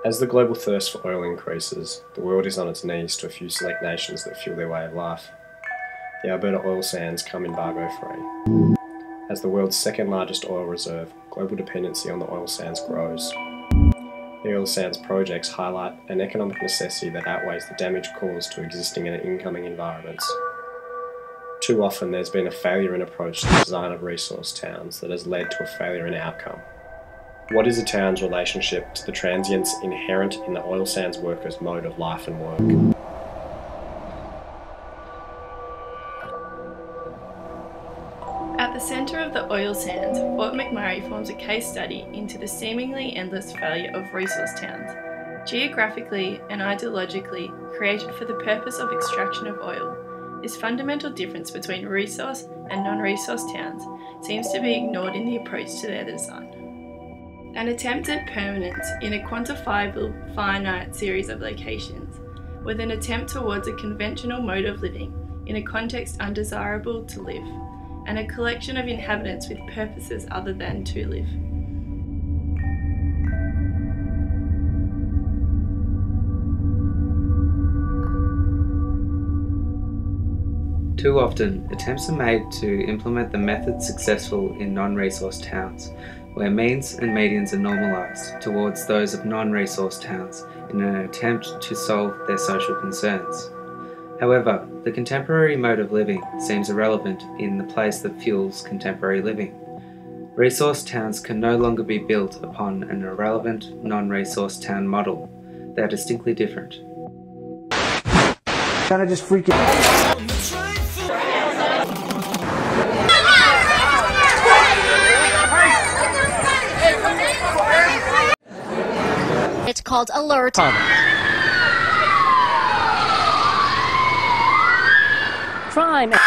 As the global thirst for oil increases, the world is on its knees to a few select nations that fuel their way of life. The Alberta oil sands come embargo-free. As the world's second largest oil reserve, global dependency on the oil sands grows. The oil sands projects highlight an economic necessity that outweighs the damage caused to existing and incoming environments. Too often there's been a failure in approach to the design of resource towns that has led to a failure in outcome. What is a town's relationship to the transience inherent in the oil sands workers' mode of life and work? At the centre of the oil sands, Fort McMurray forms a case study into the seemingly endless failure of resource towns. Geographically and ideologically created for the purpose of extraction of oil, this fundamental difference between resource and non-resource towns seems to be ignored in the approach to their design. An attempt at permanence in a quantifiable, finite series of locations, with an attempt towards a conventional mode of living in a context undesirable to live, and a collection of inhabitants with purposes other than to live. Too often, attempts are made to implement the methods successful in non-resource towns, where means and medians are normalised towards those of non-resource towns in an attempt to solve their social concerns. However, the contemporary mode of living seems irrelevant in the place that fuels contemporary living. Resource towns can no longer be built upon an irrelevant non-resource town model. They are distinctly different. Kind of just freaking. It's called alert. Crime. A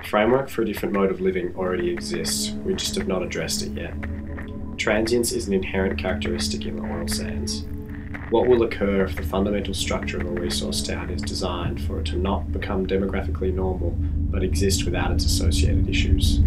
framework for a different mode of living already exists, we just have not addressed it yet. Transience is an inherent characteristic in the oil sands. What will occur if the fundamental structure of a resource town is designed for it to not become demographically normal, but exist without its associated issues?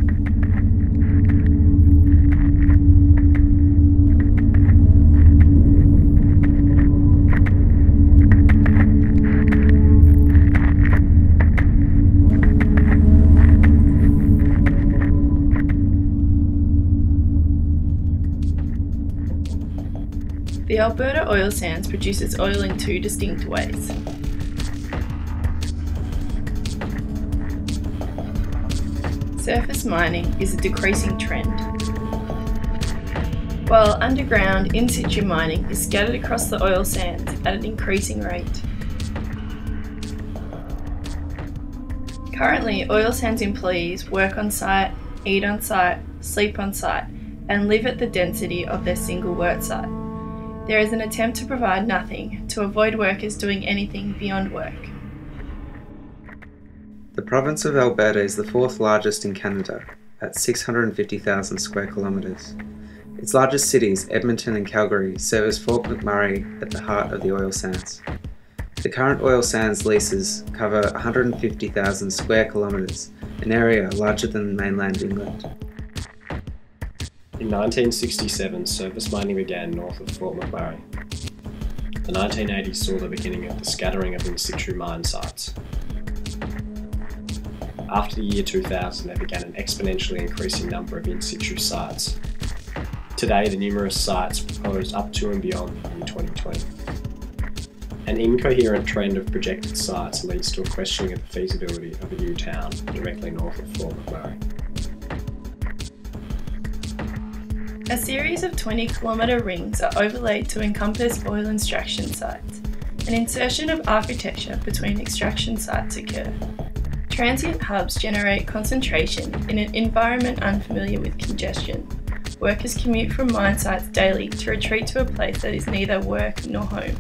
The Alberta oil sands produces oil in two distinct ways. Surface mining is a decreasing trend, while underground in situ mining is scattered across the oil sands at an increasing rate. Currently, oil sands employees work on site, eat on site, sleep on site, and live at the density of their single work site. There is an attempt to provide nothing to avoid workers doing anything beyond work. The province of Alberta is the fourth largest in Canada, at 650,000 square kilometres. Its largest cities, Edmonton and Calgary, serve as Fort McMurray at the heart of the oil sands. The current oil sands leases cover 150,000 square kilometres, an area larger than mainland England. In 1967, surface mining began north of Fort McMurray. The 1980s saw the beginning of the scattering of in situ mine sites. After the year 2000, there began an exponentially increasing number of in situ sites. Today, the numerous sites proposed up to and beyond the year 2020. An incoherent trend of projected sites leads to a questioning of the feasibility of a new town directly north of Fort McMurray. A series of 20-kilometre rings are overlaid to encompass oil extraction sites. An insertion of architecture between extraction sites occur. Transient hubs generate concentration in an environment unfamiliar with congestion. Workers commute from mine sites daily to retreat to a place that is neither work nor home.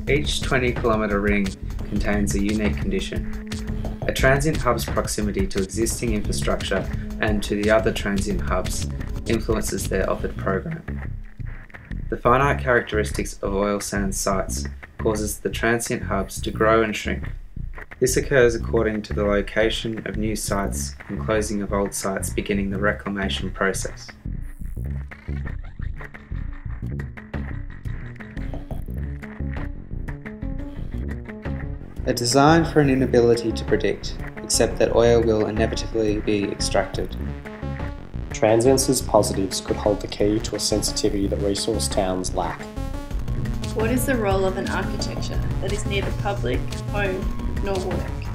Each 20-kilometre ring contains a unique condition. A transient hub's proximity to existing infrastructure and to the other transient hubs influences their offered program. The finite characteristics of oil sands sites causes the transient hubs to grow and shrink. This occurs according to the location of new sites and closing of old sites beginning the reclamation process. A design for an inability to predict, except that oil will inevitably be extracted. Transience's positives could hold the key to a sensitivity that resource towns lack. What is the role of an architecture that is neither public, home, nor work?